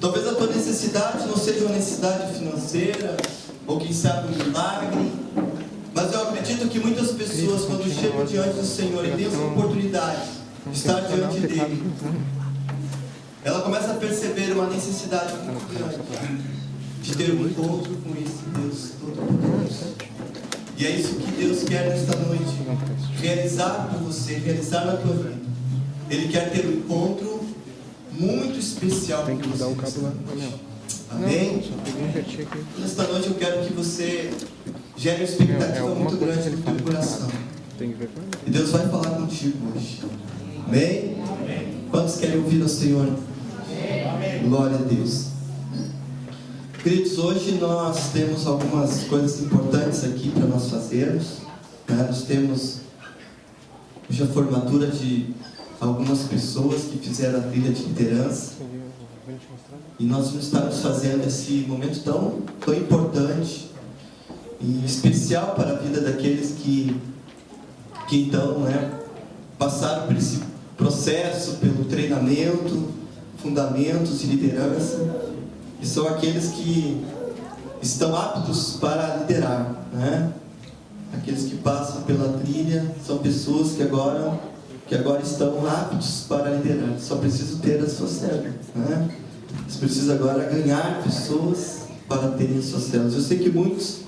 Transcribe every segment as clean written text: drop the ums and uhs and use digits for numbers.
Talvez a tua necessidade não seja uma necessidade financeira, ou quem sabe um milagre, mas eu acredito que muitas pessoas, quando chegam diante do Senhor e têm essa oportunidade de estar diante dele, ela começa a perceber uma necessidade muito grande de ter um encontro com esse Deus Todo-Poderoso. E é isso que Deus quer nesta noite, realizar com você, realizar na tua vida. Ele quer ter um encontro muito especial com você. Tem que mudar o cabo lá. Amém? Nesta noite eu quero que você gere uma expectativa muito grande no teu coração. E Deus vai falar contigo hoje. Amém? Quantos querem ouvir o Senhor? Glória a Deus. Queridos, hoje nós temos algumas coisas importantes aqui para nós fazermos, né? Nós temos hoje a formatura de algumas pessoas que fizeram a trilha de liderança. E nós estamos fazendo esse momento tão importante e especial para a vida daqueles que então, né, passaram por esse processo, pelo treinamento, fundamentos de liderança, e são aqueles que estão aptos para liderar, né? Aqueles que passam pela trilha são pessoas que agora estão aptos para liderar. Só preciso ter as suas células, né? Você precisa agora ganhar pessoas para terem as suas células. Eu sei que muitos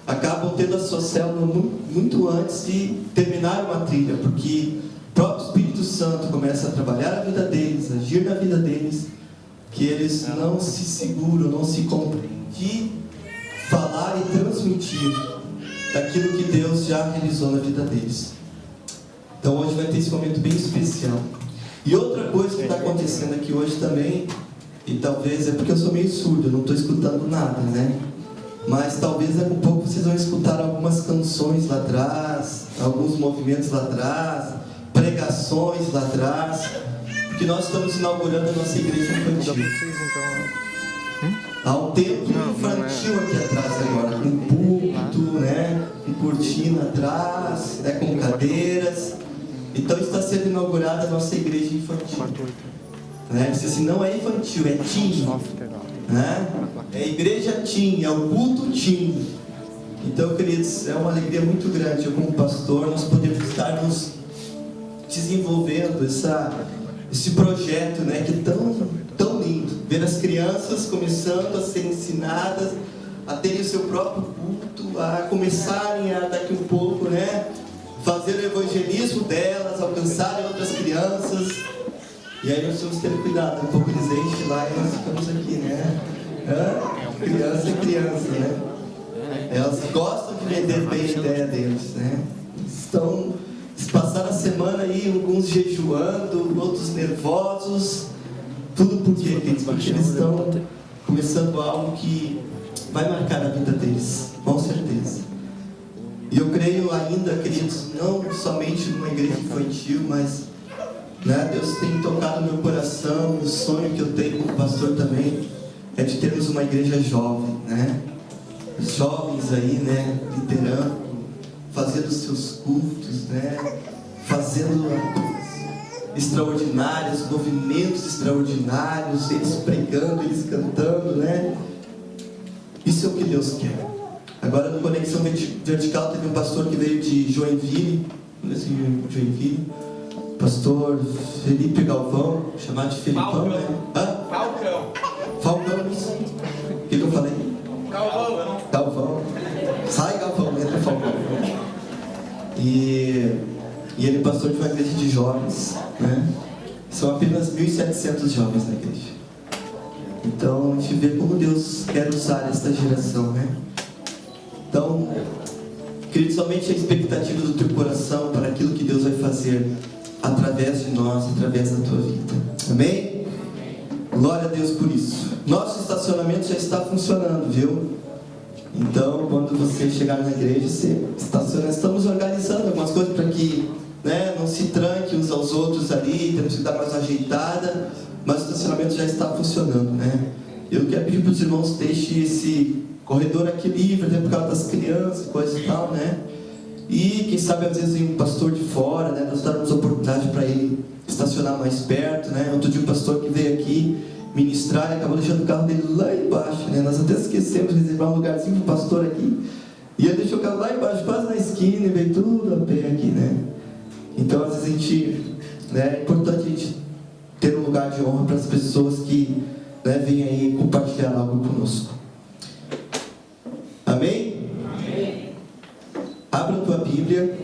acabam tendo a sua célula muito antes de terminar uma trilha, porque o próprio Espírito Santo começa a trabalhar a vida deles, agir na vida deles, que eles não se seguram, não se compreendem de falar e transmitir daquilo que Deus já realizou na vida deles. Então hoje vai ter esse momento bem especial. E outra coisa que está acontecendo aqui hoje também, e talvez é porque eu sou meio surdo, eu não estou escutando nada, né? Mas talvez daqui a um pouco vocês vão escutar algumas canções lá atrás, alguns movimentos lá atrás, pregações lá atrás, porque nós estamos inaugurando a nossa igreja infantil. Há um templo infantil aqui atrás agora, com púlpito, né? Com cortina atrás, né? Com cadeiras. Então está sendo inaugurada a nossa igreja infantil. Né? Assim, não é infantil, é teen, né? É a igreja teen, é o culto teen. Então, queridos, é uma alegria muito grande, eu como pastor, nós podemos estar nos desenvolvendo esse projeto, né, que é tão lindo, ver as crianças começando a ser ensinadas a terem o seu próprio culto, a começarem a daqui um pouco, né, fazer o evangelismo delas, alcançarem outras crianças. E aí nós temos que ter cuidado, um pouco eles enchem lá e nós ficamos aqui, né? Criança é criança, né? Elas gostam de vender bem a ideia deles, né? Eles passaram a semana aí, alguns jejuando, outros nervosos. Tudo por quê, queridos? Porque eles estão começando algo que vai marcar a vida deles, com certeza. E eu creio ainda, queridos, não somente numa igreja infantil, mas, né, Deus tem tocado no meu coração, o sonho que eu tenho como pastor também é de termos uma igreja jovem, né? Os jovens aí, né, liderando, fazendo seus cultos, né, fazendo coisas extraordinárias, movimentos extraordinários, eles pregando, eles cantando, né? Isso é o que Deus quer. Agora no Conexão Vertical teve um pastor que veio de Joinville, pastor Felipe Galvão, chamado de Felipão, Falcão. né? Falcão, isso. O que eu falei? Galvão. Sai, Galvão, entra Falcão. E ele é pastor de uma igreja de jovens, né? São apenas 1.700 jovens na igreja. Então a gente vê como Deus quer usar esta geração, né? Então, querido, somente a expectativa do teu coração para aquilo que Deus vai fazer através de nós, através da tua vida. Amém? Glória a Deus por isso. Nosso estacionamento já está funcionando, viu? Então, quando você chegar na igreja, você estaciona. Estamos organizando algumas coisas para que, né, não se tranque uns aos outros ali, temos que dar mais uma ajeitada, mas o estacionamento já está funcionando, né? Eu quero pedir para os irmãos, deixem esse corredor aqui livre, né, por causa das crianças, coisa e tal, né? E quem sabe às vezes vem um pastor de fora, né? Nós darmos oportunidade para ele estacionar mais perto, né? Outro dia um pastor que veio aqui ministrar, ele acabou deixando o carro dele lá embaixo, né? Nós até esquecemos de reservar um lugarzinho para o pastor aqui. E ele deixou o carro lá embaixo, quase na esquina, e veio tudo a pé aqui, né? Então, às vezes a gente, né, é importante a gente ter um lugar de honra para as pessoas que, né, vêm aí compartilhar algo conosco. Amém? Amém. Abra a tua Bíblia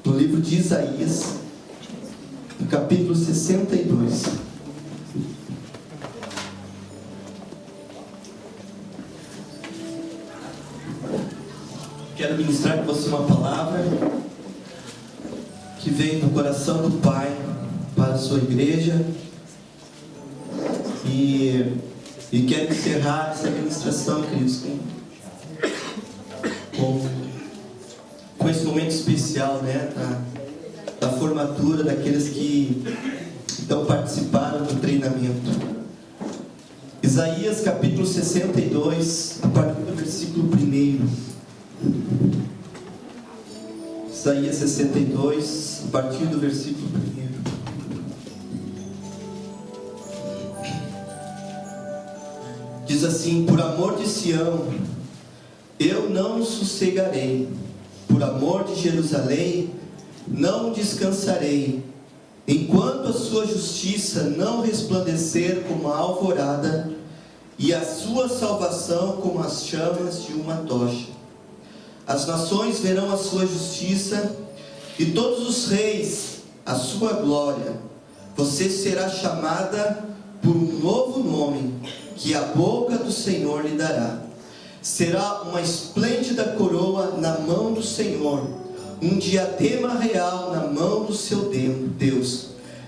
no livro de Isaías, no capítulo 62. Quero ministrar com você uma palavra que vem do coração do Pai para a sua igreja, e quero encerrar essa ministração, queridos, com esse momento especial, né, da formatura daqueles que então participaram do treinamento. Isaías capítulo 62, a partir do versículo 1. Isaías 62, a partir do versículo 1. Diz assim: por amor de Sião, eu não sossegarei, por amor de Jerusalém, não descansarei, enquanto a sua justiça não resplandecer como a alvorada, e a sua salvação como as chamas de uma tocha. As nações verão a sua justiça, e todos os reis a sua glória. Você será chamada por um novo nome, que a boca do Senhor lhe dará. Será uma esplêndida coroa na mão do Senhor, um diadema real na mão do seu Deus.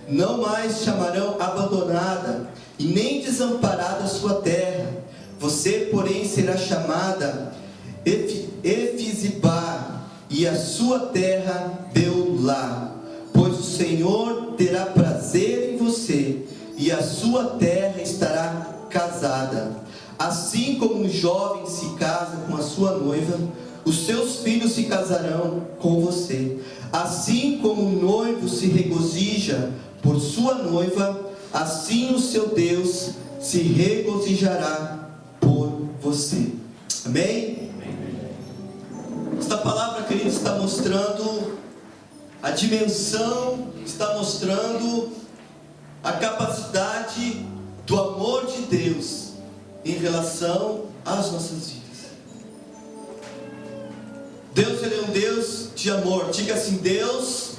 Não mais chamarão abandonada e nem desamparada a sua terra. Você, porém, será chamada Efizibá, e a sua terra Beulá, pois o Senhor terá prazer em você, e a sua terra estará casada. Assim como um jovem se casa com a sua noiva, os seus filhos se casarão com você. Assim como um noivo se regozija por sua noiva, assim o seu Deus se regozijará por você. Amém? Esta palavra, querido, está mostrando a dimensão, está mostrando a capacidade do amor de Deus em relação às nossas vidas. Deus, Ele é um Deus de amor. Diga assim: Deus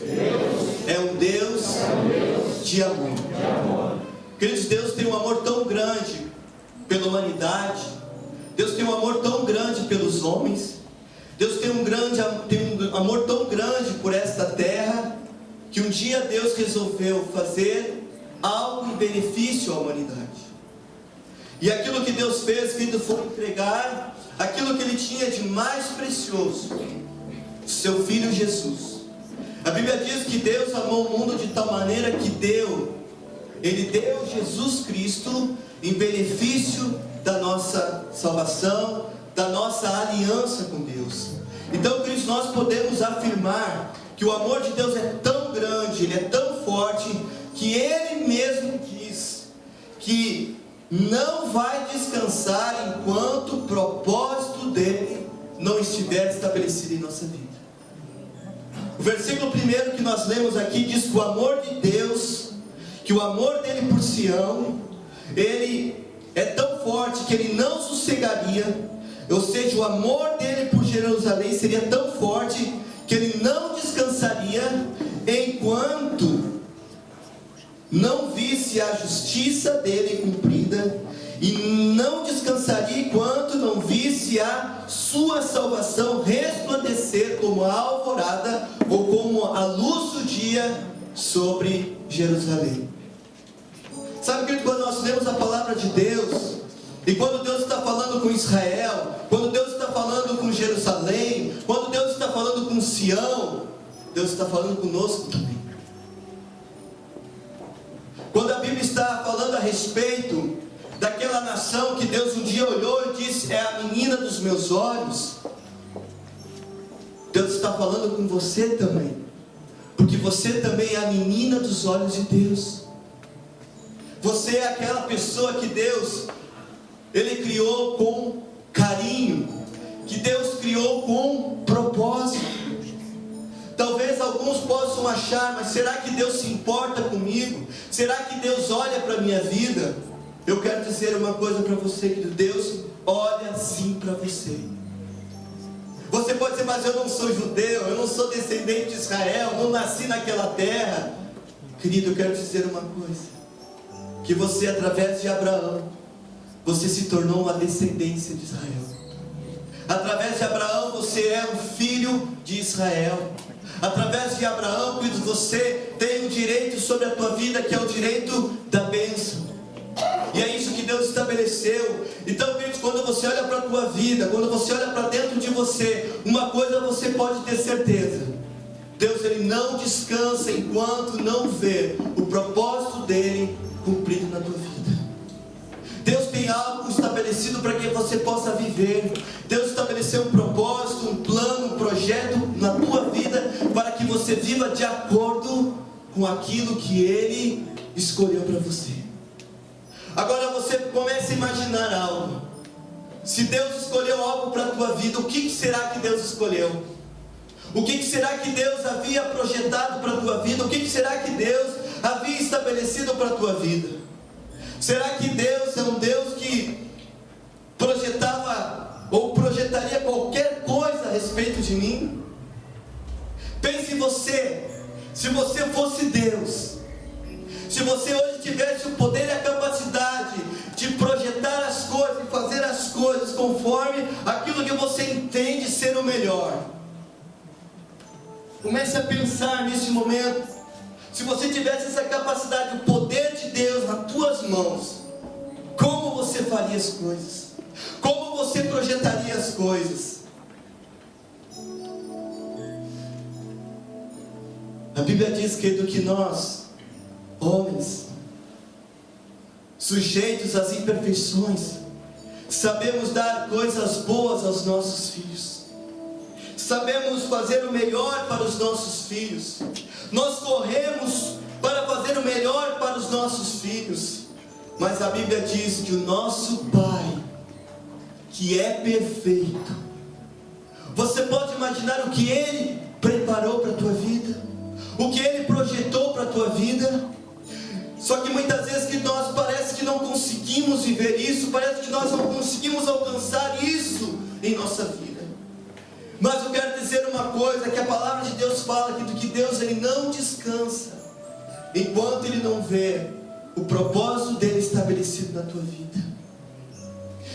é um Deus de amor. Queridos, Deus tem um amor tão grande pela humanidade. Deus tem um amor tão grande pelos homens. Deus tem um amor tão grande por esta terra, que um dia Deus resolveu fazer algo em benefício à humanidade. E aquilo que Deus fez, querido, foi entregar aquilo que Ele tinha de mais precioso, seu Filho Jesus. A Bíblia diz que Deus amou o mundo de tal maneira que Ele deu Jesus Cristo em benefício da nossa salvação, da nossa aliança com Deus. Então, queridos, nós podemos afirmar que o amor de Deus é tão grande, Ele é tão forte, que Ele mesmo diz que não vai descansar enquanto o propósito dele não estiver estabelecido em nossa vida. O versículo 1 que nós lemos aqui diz que o amor de Deus, que o amor dele por Sião, ele é tão forte que ele não sossegaria. Ou seja, o amor dele por Jerusalém seria tão forte que ele não descansaria enquanto não visse a justiça dele cumprida, e não descansaria enquanto não visse a sua salvação resplandecer como a alvorada, ou como a luz do dia sobre Jerusalém. Sabe, querido, quando nós lemos a palavra de Deus, e quando Deus está falando com Israel, quando Deus está falando com Jerusalém, quando Deus está falando com Sião, Deus está falando conosco também. Quando a Bíblia está falando a respeito daquela nação que Deus um dia olhou e disse: é a menina dos meus olhos, Deus está falando com você também, porque você também é a menina dos olhos de Deus. Você é aquela pessoa que Deus, Ele criou com carinho, que Deus criou com propósito. Talvez alguns possam achar, mas será que Deus se importa comigo? Será que Deus olha para a minha vida? Eu quero dizer uma coisa para você, que Deus olha sim para você. Você pode dizer, mas eu não sou judeu, eu não sou descendente de Israel, não nasci naquela terra. Querido, eu quero dizer uma coisa, que você, através de Abraão, você se tornou uma descendência de Israel. Através de Abraão você é um filho de Israel. Através de Abraão, você tem um direito sobre a tua vida, que é o direito da bênção. E é isso que Deus estabeleceu. Então, queridos, quando você olha para a tua vida, quando você olha para dentro de você, uma coisa você pode ter certeza: Deus, Ele não descansa enquanto não vê o propósito dEle cumprido na tua vida. Deus tem algo estabelecido para que você possa viver. Deus estabeleceu um propósito, um plano, um projeto na tua vida, para que você viva de acordo com aquilo que Ele escolheu para você. Agora você começa a imaginar algo. Se Deus escolheu algo para a tua vida, o que será que Deus escolheu? O que será que Deus havia projetado para a tua vida? O que será que Deus havia estabelecido para a tua vida? Será que Deus é um Deus que projetava ou projetaria qualquer coisa a respeito de mim? Pense em você, se você fosse Deus, se você hoje tivesse o poder e a capacidade de projetar as coisas e fazer as coisas conforme aquilo que você entende ser o melhor. Comece a pensar nesse momento. Se você tivesse essa capacidade, o poder de Deus nas tuas mãos, como você faria as coisas? Como você projetaria as coisas? A Bíblia diz, querido, que nós, homens, sujeitos às imperfeições, sabemos dar coisas boas aos nossos filhos. Sabemos fazer o melhor para os nossos filhos. Nós corremos para fazer o melhor para os nossos filhos. Mas a Bíblia diz que o nosso Pai, que é perfeito, você pode imaginar o que Ele preparou para a tua vida? O que Ele projetou para a tua vida? Só que muitas vezes que nós parece que não conseguimos viver isso, parece que nós não conseguimos alcançar isso em nossa vida. Mas eu quero dizer uma coisa, que a palavra de Deus fala que Deus, Ele não descansa enquanto Ele não vê o propósito dEle estabelecido na tua vida.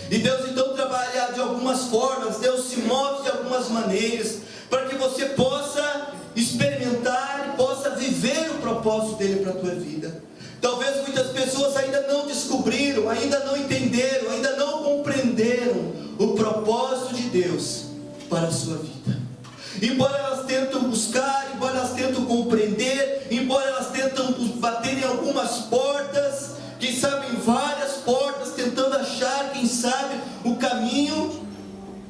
E Deus então trabalha de algumas formas, Deus se move de algumas maneiras, para que você possa experimentar e possa viver o propósito dEle para a tua vida. Talvez muitas pessoas ainda não descobriram, ainda não entenderam, ainda não compreenderam o propósito de Deus para a sua vida. Embora elas tentam buscar, embora elas tentam compreender, embora elas tentam bater em algumas portas, quem sabe em várias portas, tentando achar, quem sabe, o caminho,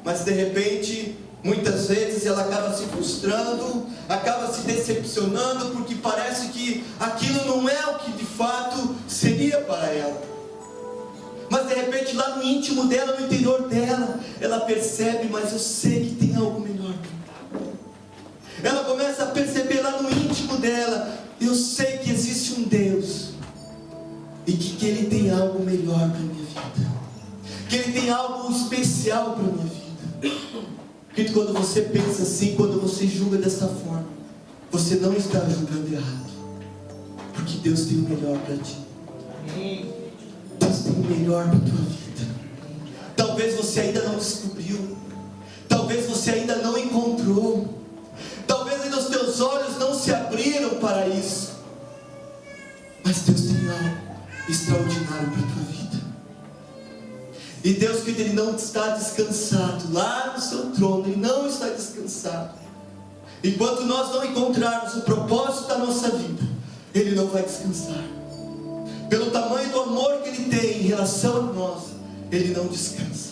mas de repente, muitas vezes ela acaba se frustrando, acaba se decepcionando, porque parece que aquilo não é o que de fato seria para ela. Mas de repente lá no íntimo dela, no interior dela, ela percebe, mas eu sei que tem algo melhor. Ela começa a perceber lá no íntimo dela, eu sei que existe um Deus, e que Ele tem algo melhor para a minha vida, que Ele tem algo especial para a minha vida. Porque quando você pensa assim, quando você julga dessa forma, você não está julgando errado, porque Deus tem o melhor para ti. Deus tem o melhor para a tua vida. Talvez você ainda não descobriu, talvez você ainda não encontrou, talvez ainda os teus olhos não se abriram para isso, mas Deus tem algo extraordinário para a tua vida. E Deus, que Ele não está descansado lá no seu trono, Ele não está descansado. Enquanto nós não encontrarmos o propósito da nossa vida, Ele não vai descansar. Pelo tamanho do amor que Ele tem em relação a nós, Ele não descansa.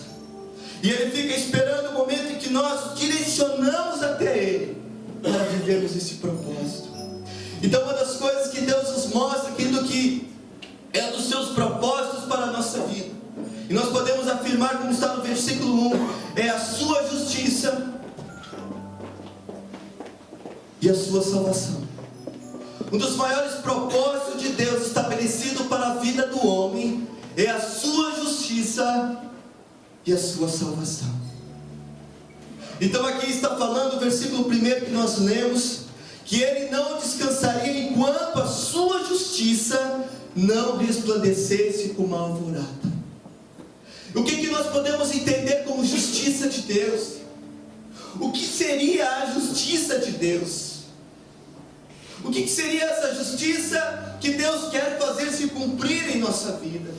E Ele fica esperando o momento em que nós direcionamos até Ele, para vivermos esse propósito. Então uma das coisas que Deus nos mostra, querido, que é do seu seus propósitos para a nossa vida. E nós podemos afirmar, como está no versículo 1, é a sua justiça e a sua salvação. Um dos maiores propósitos de Deus estabelecido para a vida do homem é a sua justiça e a sua salvação. Então aqui está falando o versículo 1 que nós lemos, que ele não descansaria enquanto a sua justiça não resplandecesse como a alvorada. O que nós podemos entender como justiça de Deus? O que seria a justiça de Deus? O que seria essa justiça que Deus quer fazer se cumprir em nossa vida?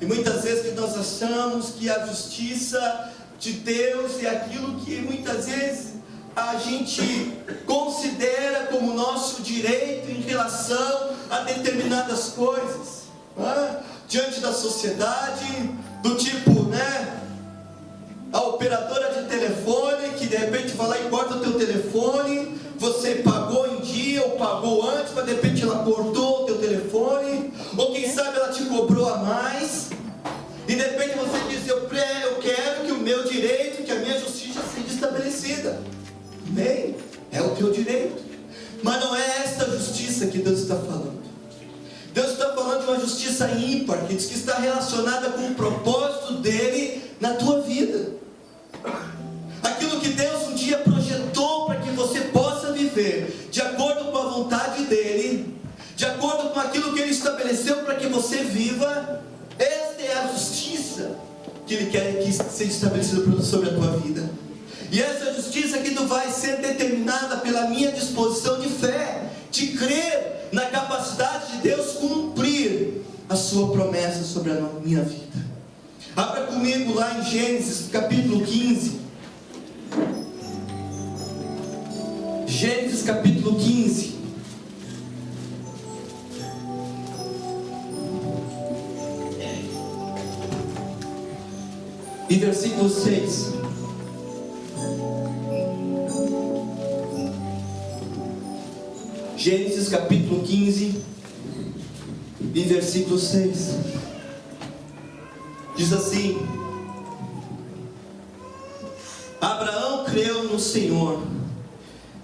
E muitas vezes que nós achamos que a justiça de Deus é aquilo que muitas vezes a gente considera como nosso direito em relação a determinadas coisas, diante da sociedade, do tipo, a operadora de telefone que de repente vai lá e corta o teu telefone, você pagou em dia ou pagou antes, mas de repente ela cortou o teu telefone, ou quem sabe ela te cobrou a mais, e de repente você diz, eu quero que o meu direito, que a minha justiça seja estabelecida. Bem, é o teu direito, mas não é esta justiça que Deus está falando. Deus está falando de uma justiça ímpar, que diz que está relacionada com o propósito dele na tua vida. Aquilo que Deus um dia projetou para que você possa viver de acordo com a vontade dele, de acordo com aquilo que ele estabeleceu para que você viva. Esta é a justiça que ele quer que seja estabelecida sobre a tua vida. E essa justiça que tu vai ser determinada pela minha disposição de fé, de crer na capacidade de Deus cumprir a sua promessa sobre a minha vida. Abra comigo lá em Gênesis capítulo 15. Gênesis capítulo 15. E versículo 6. Gênesis capítulo 15 e versículo 6. Diz assim: Abraão creu no Senhor,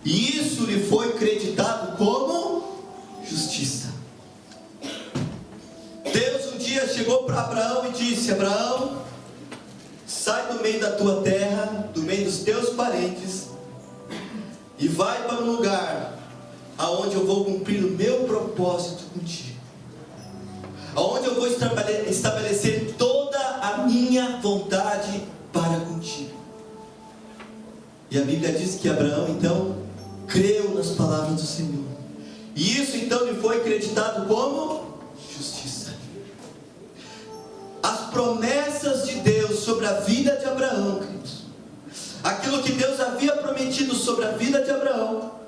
e isso lhe foi creditado como justiça. Deus um dia chegou para Abraão e disse: Abraão, sai do meio da tua terra, do meio dos teus parentes, e vai para um lugar aonde eu vou cumprir o meu propósito contigo, aonde eu vou estabelecer toda a minha vontade para contigo. E a Bíblia diz que Abraão então creu nas palavras do Senhor, e isso então lhe foi acreditado como justiça. As promessas de Deus sobre a vida de Abraão, queridos, aquilo que Deus havia prometido sobre a vida de Abraão,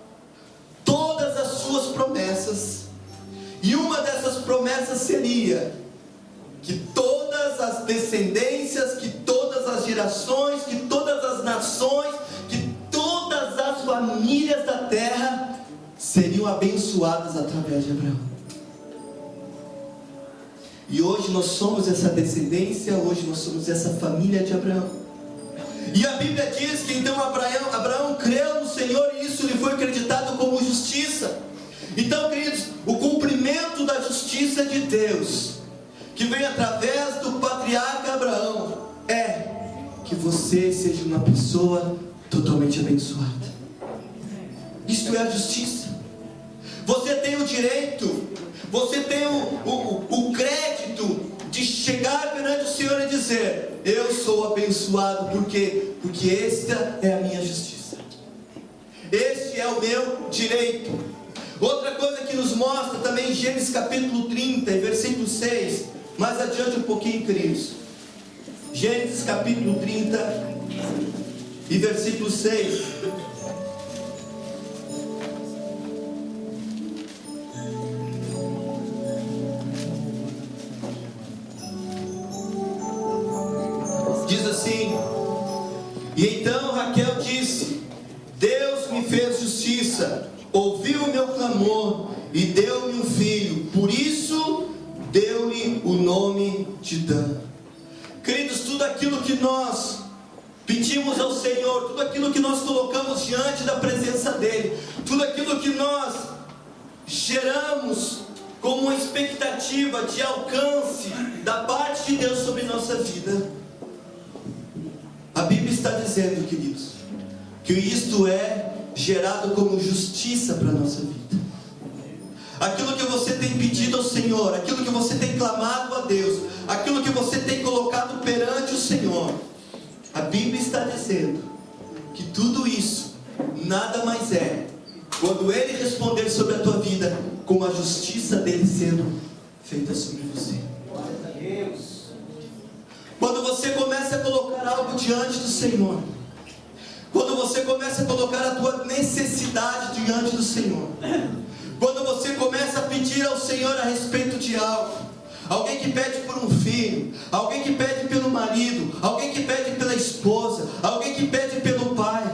todas as suas promessas, e uma dessas promessas seria que todas as descendências, que todas as gerações, que todas as nações, que todas as famílias da terra seriam abençoadas através de Abraão. E hoje nós somos essa descendência, hoje nós somos essa família de Abraão. E a Bíblia diz que então Abraão creu no Senhor, e isso lhe foi acreditado como justiça. Então, queridos, o cumprimento da justiça de Deus, que vem através do patriarca Abraão, é que você seja uma pessoa totalmente abençoada. Isto é a justiça. Você tem o direito, você tem o crédito de chegar perante o Senhor e dizer: eu sou abençoado, porque esta é a minha justiça, este é o meu direito. Outra coisa que nos mostra também em Gênesis capítulo 30 e versículo 6, mais adiante um pouquinho, queridos. Gênesis capítulo 30 e versículo 6. Diz assim: e então Raquel disse: Deus me fez justiça, ouviu o meu clamor e deu-me um filho. Por isso Deus clame o nome de Dan. Queridos, tudo aquilo que nós pedimos ao Senhor, tudo aquilo que nós colocamos diante da presença dEle, tudo aquilo que nós geramos como uma expectativa de alcance da parte de Deus sobre nossa vida, a Bíblia está dizendo, queridos, que isto é gerado como justiça para a nossa vida. Aquilo que você tem pedido ao Senhor, aquilo que você tem clamado a Deus, aquilo que você tem colocado perante o Senhor, a Bíblia está dizendo que tudo isso nada mais é quando Ele responder sobre a tua vida, com a justiça dEle sendo feita sobre você. Quando você começa a colocar algo diante do Senhor, quando você começa a colocar a tua necessidade diante do Senhor, quando você começa a pedir ao Senhor a respeito de algo, alguém que pede por um filho, alguém que pede pelo marido, alguém que pede pela esposa, alguém que pede pelo pai,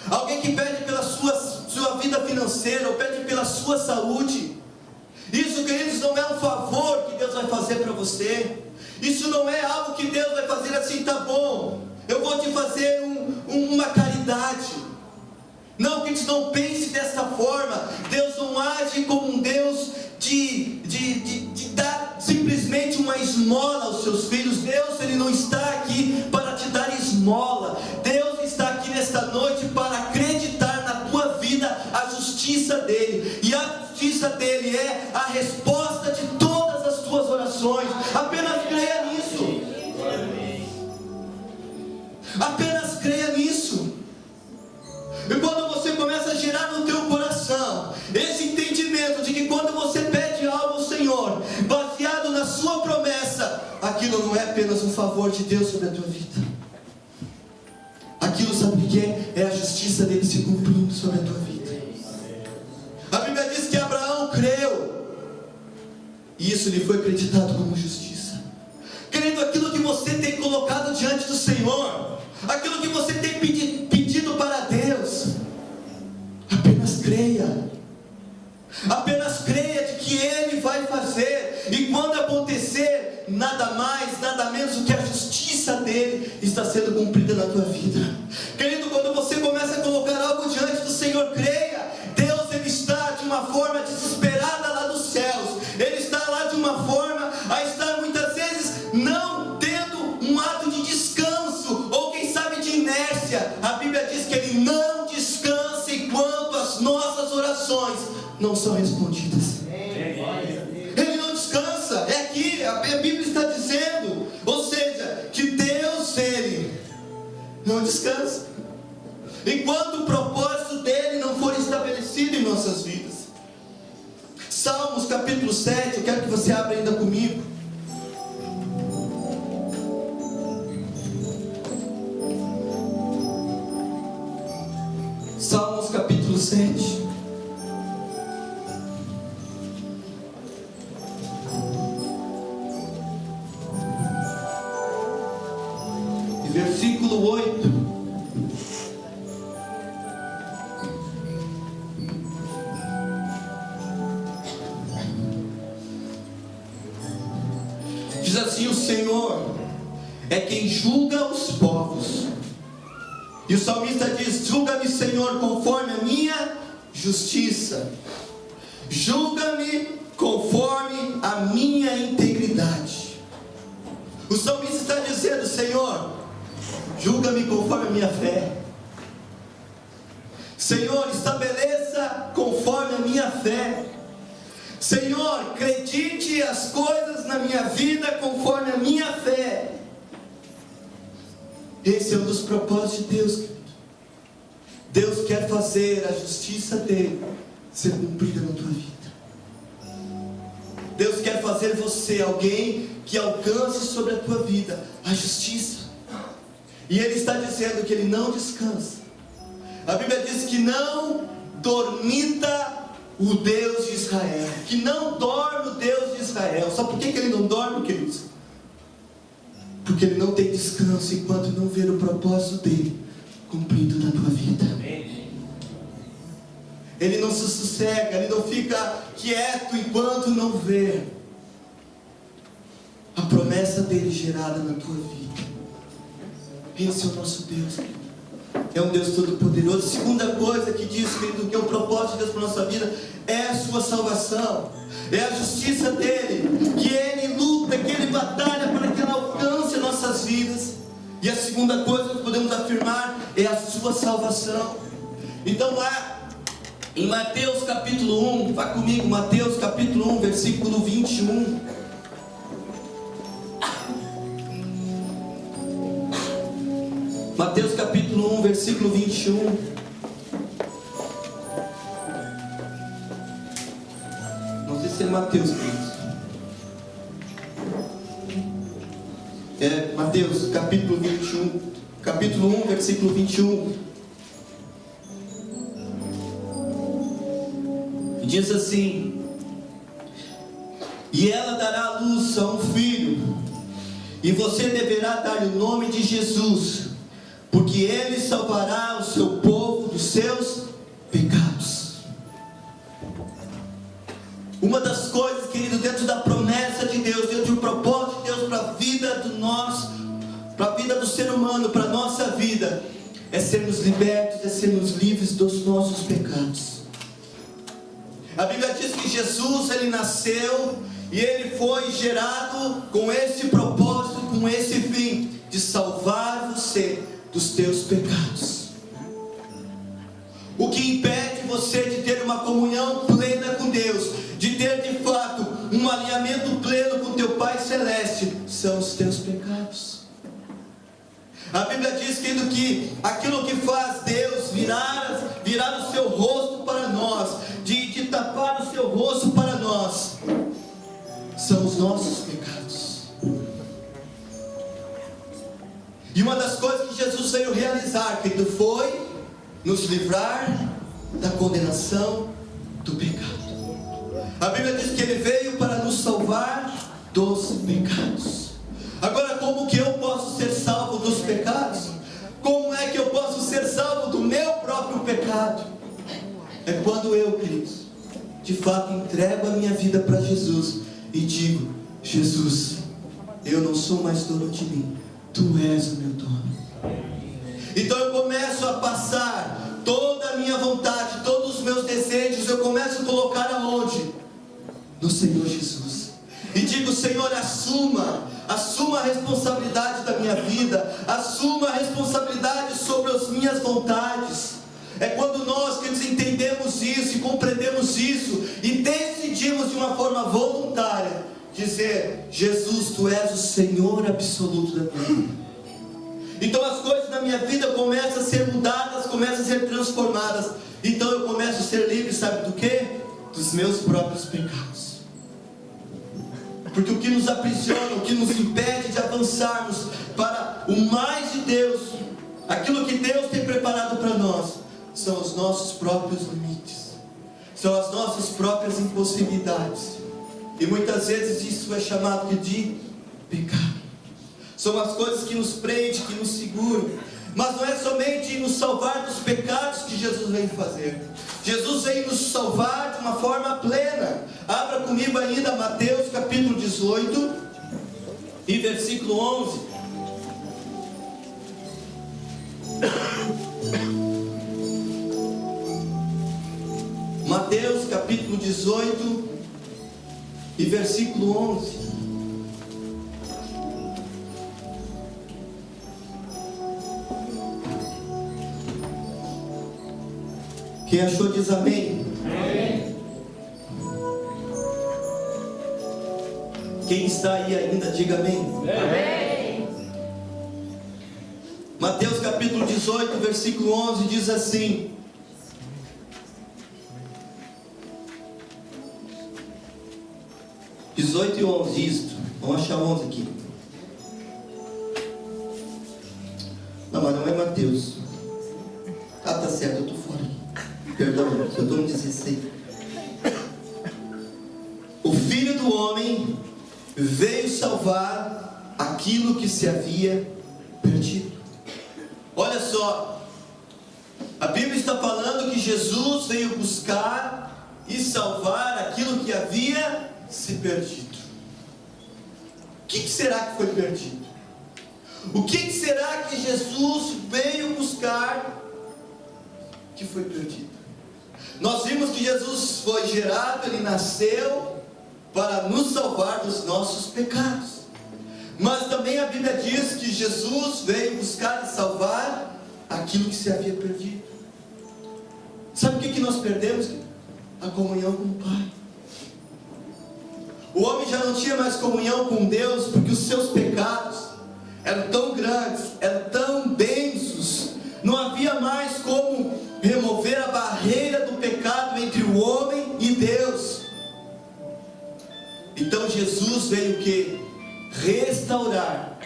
alguém que pede pela sua vida financeira, ou pede pela sua saúde, isso, queridos, não é um favor que Deus vai fazer para você. Isso não é algo que Deus vai fazer assim, tá bom, eu vou te fazer uma caridade. Não, queridos, não pense dessa forma. Deus não age como um Deus de dar simplesmente uma esmola aos seus filhos. Deus, Ele não está aqui para te dar esmola. Deus está aqui nesta noite para acreditar na tua vida a justiça dEle. E a justiça dEle é a resposta de todas as tuas orações. Apenas creia nisso. Apenas creia nisso. E quando você começa a gerar no teu coração esse entendimento de que quando você pede algo ao Senhor, baseado na sua promessa, aquilo não é apenas um favor de Deus sobre a tua vida. Aquilo, sabe o que é? É a justiça dele se cumprindo sobre a tua vida. A Bíblia diz que Abraão creu, e isso lhe foi acreditado como justiça. Querido, aquilo que você tem colocado diante do Senhor, aquilo que você tem pedido para Deus, apenas creia. Apenas creia de que Ele vai fazer. E quando acontecer, nada mais, nada menos do que a justiça dEle está sendo cumprida na tua vida. Querido, quando você começa a colocar algo diante do Senhor, creia. Deus, Ele está de uma forma desesperada lá dos céus. Ele está lá de uma forma a estar muitas vezes não tendo um ato de descanso, ou quem sabe de inércia. A Bíblia diz que Ele não descansa enquanto as nossas orações não são respondidas. Ele não descansa. É aqui, a Bíblia está dizendo, ou seja, que Deus, Ele não descansa enquanto o propósito dEle não for estabelecido em nossas vidas. Salmos capítulo 7, eu quero que você abra ainda comigo. Salmos capítulo 7. Versículo 8. Diz assim: o Senhor é quem julga os povos. E o salmista diz: julga-me, Senhor, conforme a minha justiça. Julga-me conforme a minha integridade. O salmista está dizendo: Senhor, julga-me conforme a minha fé. Senhor, estabeleça conforme a minha fé. Senhor, acredite as coisas na minha vida conforme a minha fé. Esse é um dos propósitos de Deus, querido. Deus quer fazer a justiça dEle ser cumprida na tua vida. Deus quer fazer você alguém que alcance sobre a tua vida a justiça. E Ele está dizendo que Ele não descansa. A Bíblia diz que não dormita o Deus de Israel, que não dorme o Deus de Israel. Sabe por que Ele não dorme, queridos? Porque Ele não tem descanso enquanto não ver o propósito dEle cumprido na tua vida. Ele não se sossega, Ele não fica quieto enquanto não ver promessa dele gerada na tua vida. Esse é o nosso Deus. É um Deus todo-poderoso. Segunda coisa que diz, querido, que é o propósito de Deus para a nossa vida é a sua salvação, é a justiça dele, que ele luta, que ele batalha para que ela alcance nossas vidas. E a segunda coisa que podemos afirmar é a sua salvação. Então lá em Mateus capítulo 1, vá comigo, Mateus capítulo 1, versículo 21. Mateus capítulo 1, versículo 21. Não sei se é Mateus, queridos. É Mateus capítulo 21, capítulo 1, versículo 21. E diz assim: e ela dará à luz a um filho, e você deverá dar-lhe o nome de Jesus, porque ele salvará o seu povo dos seus pecados. Uma das coisas, querido, dentro da promessa de Deus, dentro do propósito de Deus para a vida do nosso, para a vida do ser humano, para a nossa vida, é sermos libertos, é sermos livres dos nossos pecados. A Bíblia diz que Jesus, ele nasceu e ele foi gerado com esse propósito, com esse fim, de salvar você dos teus pecados. O que impede você de ter uma comunhão plena com Deus, de ter de fato um alinhamento pleno com teu Pai Celeste, são os teus pecados. A Bíblia diz, querido, que aquilo que faz Deus virar o seu rosto para nós, de tapar o seu rosto para nós, são os nossos pecados. E uma das coisas que Jesus veio realizar, querido, foi nos livrar da condenação do pecado. A Bíblia diz que ele veio para nos salvar dos pecados. Agora, como que eu posso ser salvo dos pecados? Como é que eu posso ser salvo do meu próprio pecado? É quando eu, queridos, de fato entrego a minha vida para Jesus e digo: Jesus, eu não sou mais dono de mim, Tu és o meu dono. Então eu começo a passar toda a minha vontade, todos os meus desejos, eu começo a colocar aonde? No Senhor Jesus. E digo: Senhor, assuma a responsabilidade da minha vida, assuma a responsabilidade sobre as minhas vontades. É quando nós que entendemos isso e compreendemos isso e decidimos de uma forma voluntária dizer: Jesus, Tu és o Senhor absoluto da minha vida. Então as coisas da minha vida começam a ser mudadas, começam a ser transformadas. Então eu começo a ser livre, sabe do quê? Dos meus próprios pecados. Porque o que nos aprisiona, o que nos impede de avançarmos para o mais de Deus, aquilo que Deus tem preparado para nós, são os nossos próprios limites, são as nossas próprias impossibilidades. E muitas vezes isso é chamado de pecado. São as coisas que nos prendem, que nos seguram. Mas não é somente nos salvar dos pecados que Jesus veio fazer. Jesus veio nos salvar de uma forma plena. Abra comigo ainda Mateus capítulo 18 e versículo 11. Mateus capítulo 18 e versículo 11. Quem achou diz amém. Amém. Quem está aí ainda, diga amém. Amém. Mateus capítulo 18, versículo 11 diz assim: 18 e 11, isto. Vamos achar 11 aqui. Não, mas não é Mateus. Ah, tá certo, eu estou fora. Perdão, eu estou no 16. O Filho do Homem veio salvar aquilo que se havia perdido. Olha só, a Bíblia está falando que Jesus veio buscar e salvar aquilo que havia se perdido. O que será que foi perdido? O que será que Jesus veio buscar que foi perdido? Nós vimos que Jesus foi gerado, Ele nasceu para nos salvar dos nossos pecados. Mas também a Bíblia diz que Jesus veio buscar e salvar aquilo que se havia perdido. Sabe o que nós perdemos? A comunhão com o Pai. O homem já não tinha mais comunhão com Deus, porque os seus pecados eram tão grandes, eram tão densos, não havia mais como remover a barreira do pecado entre o homem e Deus. Então Jesus veio o quê? Restaurar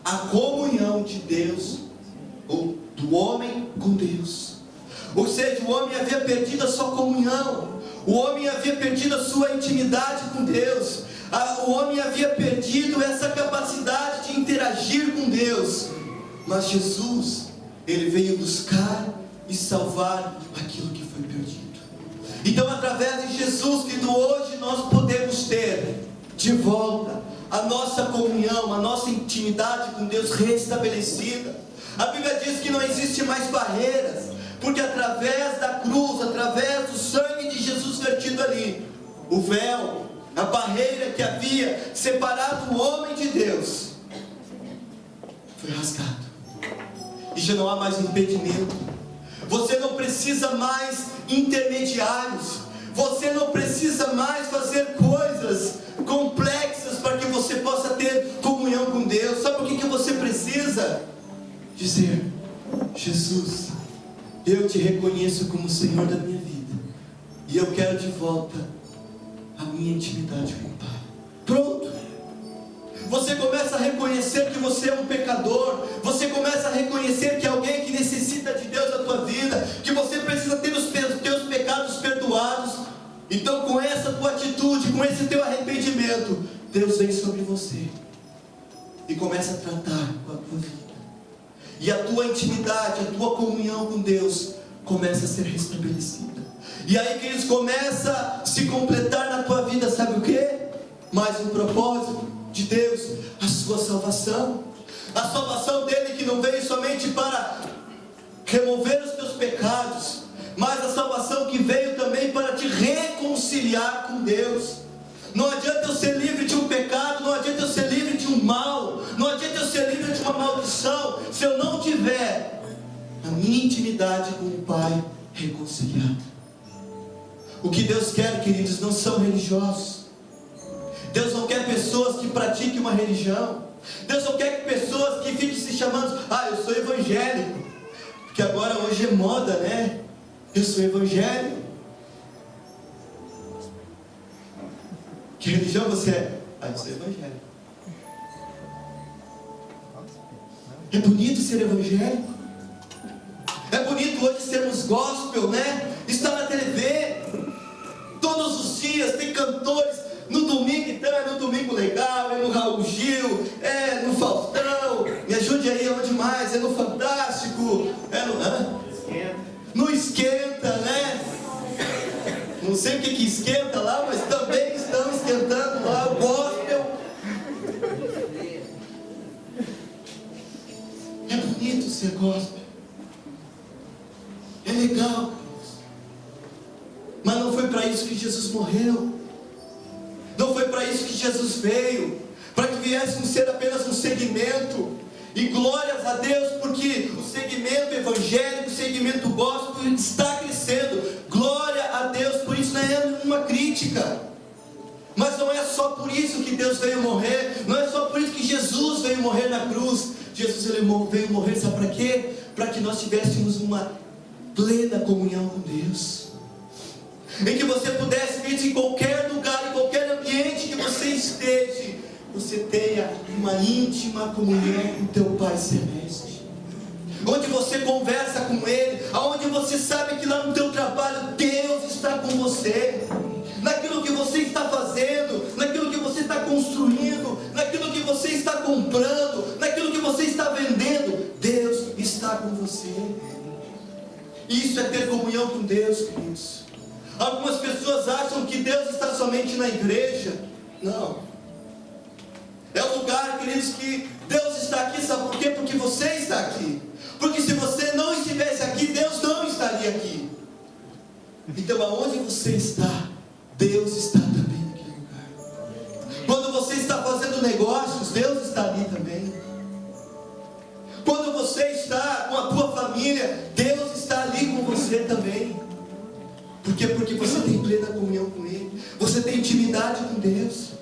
a comunhão de Deus, ou do homem com Deus. Ou seja, o homem havia perdido a sua comunhão, o homem havia perdido a sua intimidade com Deus, o homem havia perdido essa capacidade de interagir com Deus. Mas Jesus, Ele veio buscar e salvar aquilo que foi perdido. Então, através de Jesus, que hoje nós podemos ter de volta a nossa comunhão, a nossa intimidade com Deus restabelecida. A Bíblia diz que não existe mais barreiras, porque através da cruz, através do sangue de Jesus vertido ali, o véu, a barreira que havia separado o homem de Deus, foi rasgado, e já não há mais impedimento. Você não precisa mais intermediários, você não precisa mais fazer coisas complexas para que você possa ter comunhão com Deus. Sabe o que você precisa? Dizer: Jesus, eu te reconheço como Senhor da minha vida, e eu quero de volta a minha intimidade com o Pai. Pronto. Você começa a reconhecer que você é um pecador, você começa a reconhecer que é alguém que necessita de Deus na tua vida, que você precisa ter os teus pecados perdoados. Então, com essa tua atitude, com esse teu arrependimento, Deus vem sobre você e começa a tratar com a tua vida, e a tua intimidade, a tua comunhão com Deus começa a ser restabelecida. E aí, queridos, começa a se completar na tua vida, sabe o que? Mais um propósito de Deus, a sua salvação. A salvação dele, que não veio somente para remover os teus pecados, mas a salvação que veio também para te reconciliar com Deus. Não adianta eu ser livre de um pecado, não adianta eu ser livre de um mal, não adianta eu ser livre de uma maldição, se eu não tiver a minha intimidade com o Pai reconciliada. O que Deus quer, queridos, não são religiosos. Deus não quer pessoas que pratiquem uma religião. Deus não quer pessoas que fiquem se chamando: ah, eu sou evangélico, porque agora hoje é moda, né? Eu sou evangélico. Que religião você é? Ah, eu sou evangélico. É bonito ser evangélico. É bonito hoje sermos gospel, né? Está na TV todos os dias, tem cantores. No domingo, então, é no Domingo Legal, é no Raul Gil, é no Faustão, me ajude aí, onde mais? É no Fantástico, é no Esquenta, né? Não sei o que esquenta lá, mas também estão esquentando lá o gospel. É bonito ser gospel, é legal, mas não foi para isso que Jesus morreu. Não foi para isso que Jesus veio, para que viéssemos ser apenas um segmento. E glórias a Deus, porque o segmento evangélico, o segmento gospel está crescendo. Glória a Deus, por isso não é uma crítica. Mas não é só por isso que Deus veio morrer, não é só por isso que Jesus veio morrer na cruz. Jesus veio morrer, sabe para quê? Para que nós tivéssemos uma plena comunhão com Deus, em que você pudesse vir em qualquer lugar, em qualquer ambiente que você esteja, você tenha uma íntima comunhão com teu Pai Celeste, onde você conversa com Ele, aonde você sabe que lá no teu trabalho Deus está com você, naquilo que você está fazendo, naquilo que você está construindo, naquilo que você está comprando, naquilo que você está vendendo, Deus está com você. Isso é ter comunhão com Deus, queridos. Algumas pessoas acham que Deus está somente na igreja. Não. É o lugar, queridos, que Deus está aqui, sabe por quê? Porque você está aqui. Porque se você não estivesse aqui, Deus não estaria aqui. Então aonde você está, Deus está também naquele lugar. Quando você está fazendo negócios, Deus está ali também. Quando você está com a tua família, Deus está ali com você também. Por quê? Porque você tem plena comunhão com Ele. Você tem intimidade com Deus.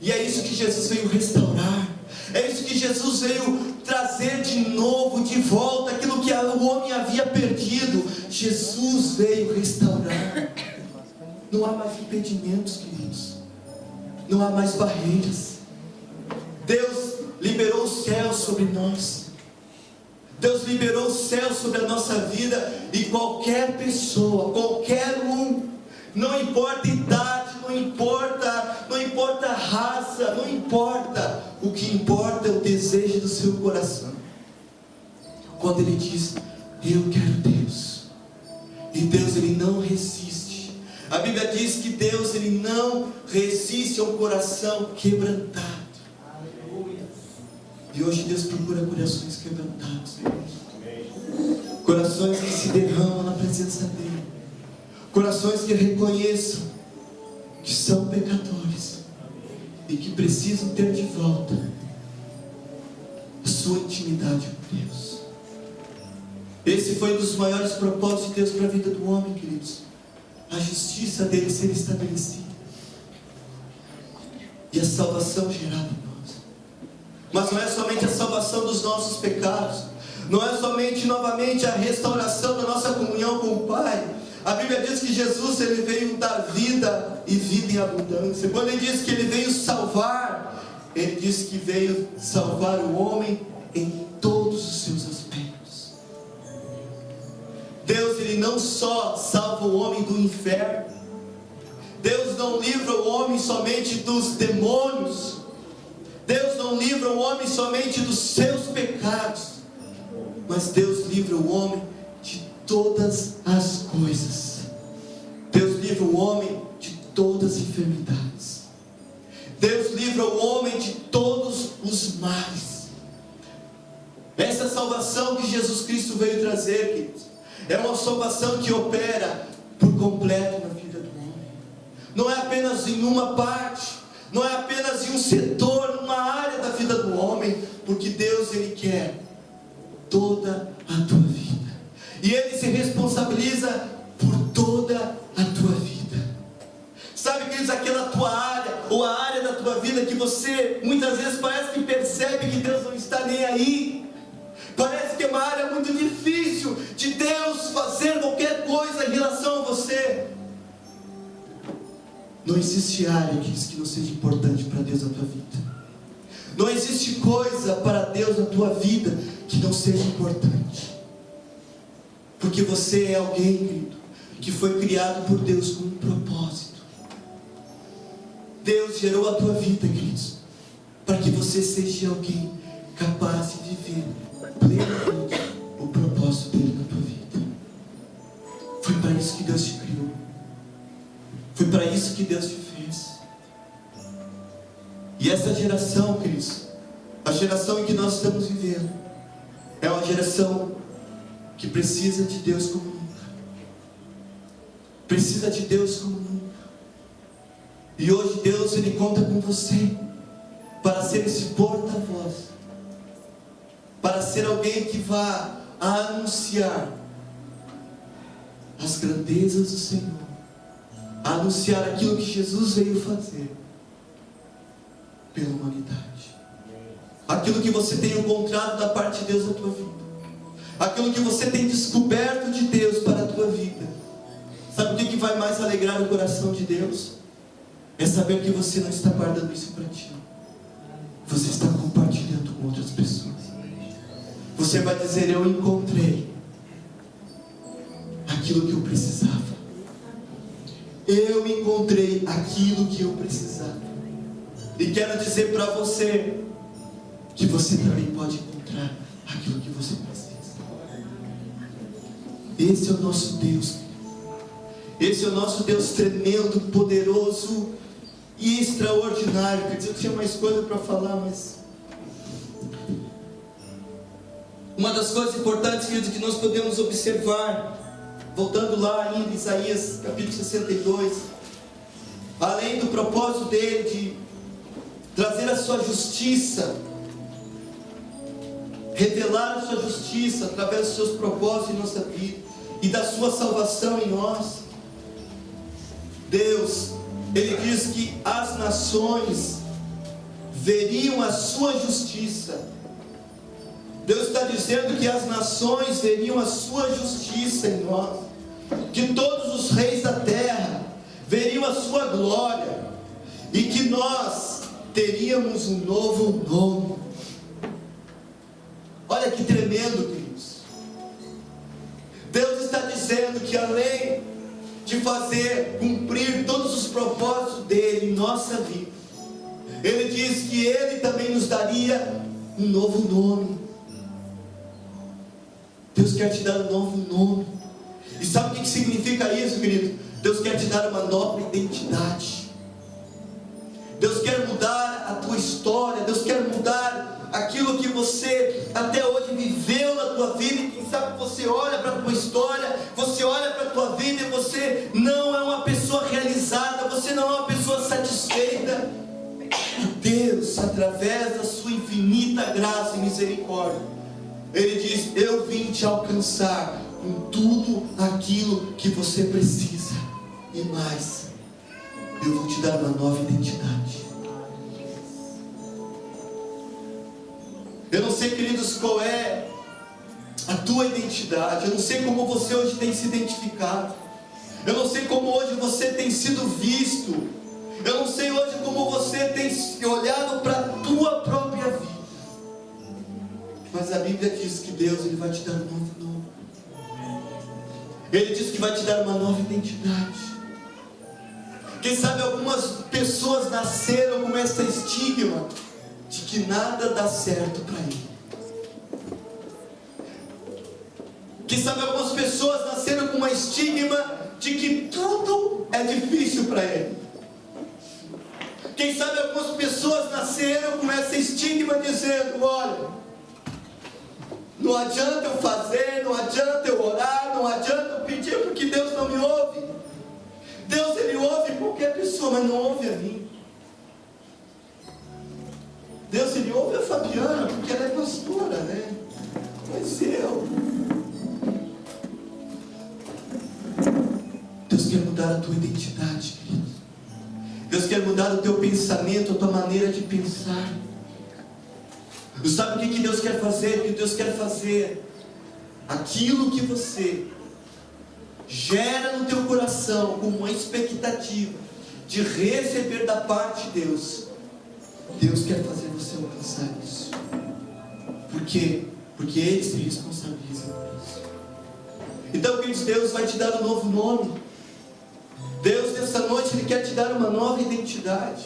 E é isso que Jesus veio restaurar. É isso que Jesus veio trazer de novo, de volta, aquilo que o homem havia perdido. Jesus veio restaurar. Não há mais impedimentos, queridos. Não há mais barreiras. Deus liberou o céu sobre nós. Deus liberou o céu sobre a nossa vida. E qualquer pessoa, qualquer um, não importa idade, não importa raça, não importa. O que importa é o desejo do seu coração. Quando ele diz, eu quero Deus. E Deus, ele não resiste. A Bíblia diz que Deus, ele não resiste ao coração quebrantado. E hoje Deus procura corações quebrantados. Corações que se derramam na presença dele. Corações que reconheçam que são pecadores e que precisam ter de volta a sua intimidade com Deus. Esse foi um dos maiores propósitos de Deus para a vida do homem, queridos. A justiça dele ser estabelecida e a salvação gerada em nós. Mas não é somente a salvação dos nossos pecados, não é somente novamente a restauração da nossa comunhão com o Pai. A Bíblia diz que Jesus, ele veio dar vida e vida em abundância. Quando ele diz que ele veio salvar, ele diz que veio salvar o homem em todos os seus aspectos. Deus, ele não só salva o homem do inferno. Deus não livra o homem somente dos demônios. Deus não livra o homem somente dos seus pecados. Mas Deus livra o homem de todas as coisas. Deus livra o homem de todas as enfermidades. Deus livra o homem de todos os males. Essa salvação que Jesus Cristo veio trazer, queridos, é uma salvação que opera por completo na vida do homem. Não é apenas em uma parte, não é apenas em um setor, numa área da vida do homem, porque Deus, ele quer toda a tua vida. E ele se responsabiliza por toda a tua vida. Sabe, queridos, aquela tua área, ou a área da tua vida que você muitas vezes parece que percebe que Deus não está nem aí. Parece que é uma área muito difícil de Deus fazer qualquer coisa em relação a você. Não existe área que não seja importante para Deus na tua vida. Não existe coisa para Deus na tua vida que não seja importante. Porque você é alguém, querido, que foi criado por Deus com um propósito. Deus gerou a tua vida, queridos, para que você seja alguém capaz de viver plenamente o propósito dele na tua vida. Foi para isso que Deus te criou. Foi para isso que Deus te fez. E essa geração, queridos, a geração em que nós estamos vivendo, é uma geração que precisa de Deus como nunca. Precisa de Deus como nunca. E hoje Deus, ele conta com você para ser esse porta-voz, para ser alguém que vá anunciar as grandezas do Senhor, a anunciar aquilo que Jesus veio fazer pela humanidade. Aquilo que você tem encontrado da parte de Deus na tua vida, aquilo que você tem descoberto de Deus para a tua vida. Sabe o que vai mais alegrar o coração de Deus? É saber que você não está guardando isso para ti. Você está compartilhando com outras pessoas. Você vai dizer, eu encontrei aquilo que eu precisava. Eu encontrei aquilo que eu precisava. E quero dizer para você que você também pode encontrar aquilo que você precisa. Esse é o nosso Deus. Esse é o nosso Deus tremendo, poderoso e extraordinário. Quer dizer, eu tinha mais coisa para falar, mas uma das coisas importantes, queridos, que nós podemos observar, voltando lá ainda em Isaías capítulo 62, além do propósito dele de trazer a sua justiça, revelar a sua justiça através dos seus propósitos em nossa vida e da sua salvação em nós, Deus, Ele diz que as nações veriam a sua justiça. Deus está dizendo que as nações veriam a sua justiça em nós, que todos os reis da terra veriam a sua glória, e que nós teríamos um novo nome. Olha que tremendo, queridos. Deus está dizendo que além de fazer cumprir todos os propósitos dele em nossa vida, Ele diz que Ele também nos daria um novo nome. Deus quer te dar um novo nome. E sabe o que significa isso, querido? Deus quer te dar uma nova identidade. Deus quer mudar a tua história. Deus quer mudar aquilo que você até hoje viveu na tua vida. E quem sabe você olha para a tua história, você olha para a tua vida e você não é uma pessoa realizada, você não é uma pessoa satisfeita. E Deus, através da sua infinita graça e misericórdia, Ele diz: eu vim te alcançar com tudo aquilo que você precisa, e mais, eu vou te dar uma nova identidade. Eu não sei, queridos, qual é a tua identidade. Eu não sei como você hoje tem se identificado. Eu não sei como hoje você tem sido visto. Eu não sei hoje como você tem olhado para a tua própria vida. Mas a Bíblia diz que Deus, Ele vai te dar um novo nome. Ele diz que vai te dar uma nova identidade. Quem sabe algumas pessoas nasceram com esse estigma de que nada dá certo para ele. Quem sabe algumas pessoas nasceram com uma estigma de que tudo é difícil para ele. Quem sabe algumas pessoas nasceram com esse estigma dizendo: olha, não adianta eu fazer, não adianta eu orar, não adianta eu pedir, porque Deus não me ouve. Deus, Ele ouve qualquer pessoa, mas não ouve a mim. Deus, Ele ouve a Fabiana, porque ela é pastora, né? Mas eu... Deus quer mudar a tua identidade, querido. Deus quer mudar o teu pensamento, a tua maneira de pensar. Sabe o que Deus quer fazer? Que Deus quer fazer aquilo que você gera no teu coração como uma expectativa de receber da parte de Deus. Deus quer fazer você alcançar isso. Por quê? Porque Ele se responsabiliza por isso. Então, queridos, Deus vai te dar um novo nome. Deus, nessa noite, Ele quer te dar uma nova identidade.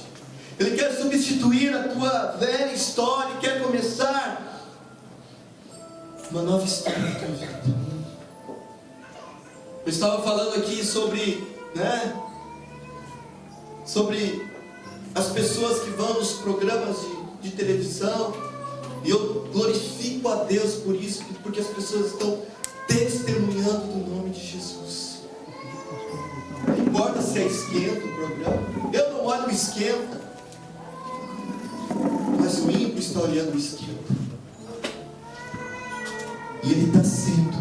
Ele quer substituir a tua velha história e quer começar uma nova história na tua vida. Eu estava falando aqui sobre as pessoas que vão nos programas de televisão, e eu glorifico a Deus por isso, porque as pessoas estão testemunhando do nome de Jesus. Não importa se é esquenta o programa, eu não olho o esquenta, mas o ímpio está olhando o esquenta, e ele está sendo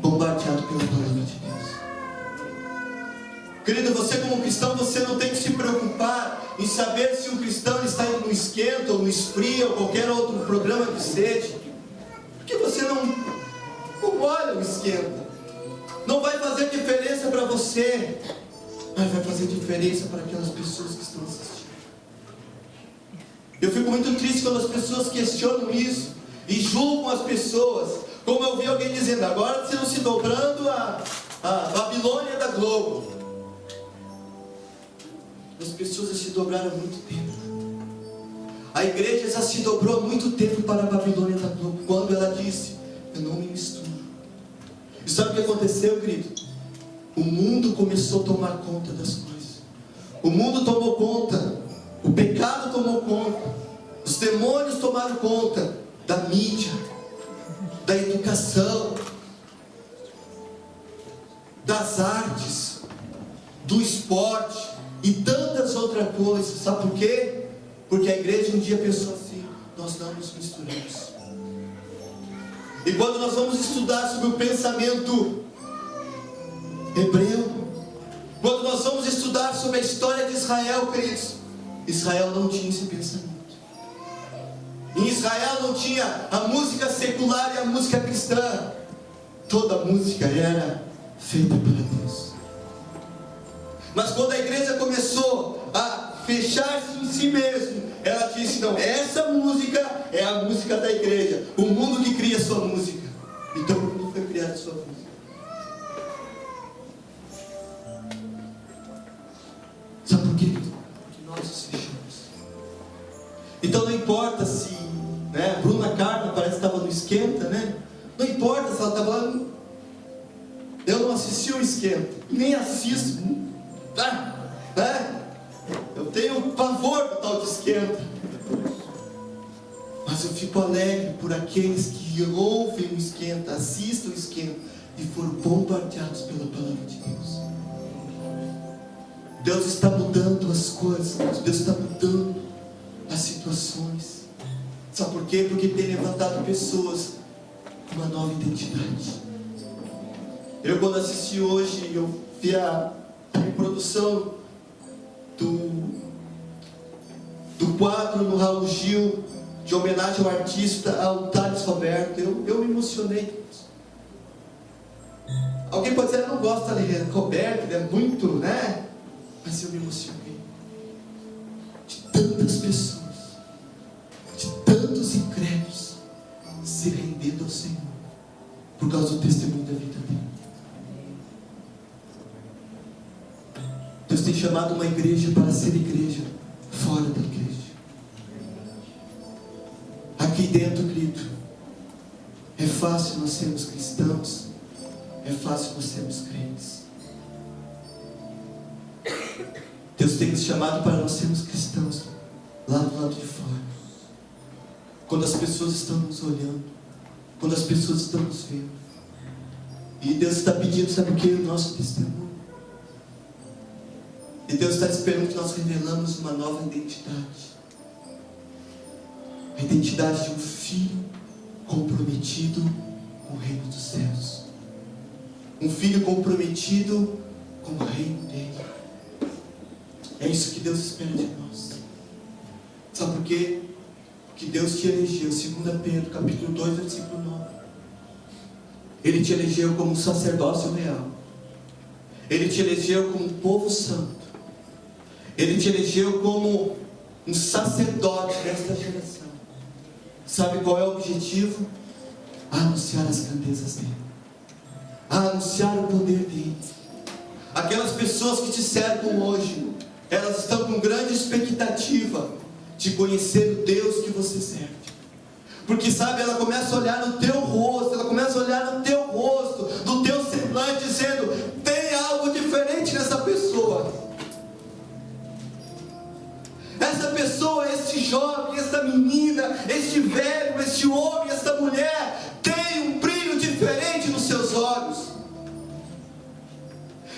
bombardeado pela palavra de Deus. Querido, você como cristão, você não tem que se preocupar em saber se um cristão está indo no esquenta, ou no esfria, ou qualquer outro programa que seja, porque você não olha o esquenta. Não vai fazer diferença para você, mas vai fazer diferença para aquelas pessoas que estão assistindo. Eu fico muito triste quando as pessoas questionam isso e julgam as pessoas, como eu vi alguém dizendo: agora estão se dobrando a Babilônia da Globo. As pessoas já se dobraram há muito tempo. A igreja já se dobrou há muito tempo para a Babilônia da Globo, quando ela disse: eu não me misturo. E sabe o que aconteceu, querido? O mundo começou a tomar conta das coisas. O mundo tomou conta, o pecado tomou conta, os demônios tomaram conta da mídia, da educação, das artes, do esporte e tantas outras coisas. Sabe por quê? Porque a igreja um dia pensou assim: nós não nos misturamos. E quando nós vamos estudar sobre o pensamento hebreu, quando nós vamos estudar sobre a história de Israel, queridos, Israel não tinha esse pensamento. Em Israel não tinha a música secular e a música cristã. Toda a música era feita para Deus. Mas quando a igreja começou a fechar-se em si mesmo, ela disse: não, essa música é a música da igreja. O mundo que cria a sua música. Então o mundo foi criado a sua música. Sabe por quê? Porque nós nos fechamos. Então não importa se, né, Bruna Carla parece que estava no Esquenta, né? Não importa se ela estava lá. Eu não assisti o Esquenta, nem assisto, né? Eu tenho pavor do tal de Esquenta. Mas eu fico alegre por aqueles que ouvem o Esquenta, assistem o Esquenta e foram bombardeados pela palavra de Deus. Deus está mudando as coisas, Deus está mudando as situações. Sabe por quê? Porque tem levantado pessoas com uma nova identidade. Eu, quando assisti hoje, eu vi a reprodução do quadro no Raul Gil, de homenagem ao artista, ao Thales Roberto. Eu me emocionei. Alguém pode dizer: eu não gosto de Roberto, ele é muito, né? Mas eu me emocionei de tantas pessoas, de tantos incrédulos se rendendo ao Senhor por causa do testemunho da vida dele. Deus tem chamado uma igreja para ser igreja fora da igreja. Aqui dentro, querido, é fácil nós sermos cristãos, é fácil nós sermos crentes. Deus tem nos chamado para nós sermos cristãos lá do lado de fora. Quando as pessoas estão nos olhando, quando as pessoas estão nos vendo. E Deus está pedindo, sabe o que? O nosso testemunho. E Deus está esperando que nós revelamos uma nova identidade. A identidade de um filho comprometido com o reino dos céus. Um filho comprometido com o reino dele. É isso que Deus espera de nós. Sabe por quê? Porque Deus te elegeu, 2 Pedro, capítulo 2, versículo 9. Ele te elegeu como um sacerdócio real. Ele te elegeu como um povo santo. Ele te elegeu como um sacerdote desta geração. Sabe qual é o objetivo? Anunciar as grandezas dele. Anunciar o poder dele. Aquelas pessoas que te cercam hoje, elas estão com grande expectativa de conhecer o Deus que você serve. Porque sabe, ela começa a olhar no teu rosto, ela começa a olhar no teu rosto, no teu semblante, dizendo: tem algo diferente nessa pessoa. Essa pessoa, este jovem, esta menina, este velho, este homem, esta mulher, tem um brilho diferente nos seus olhos.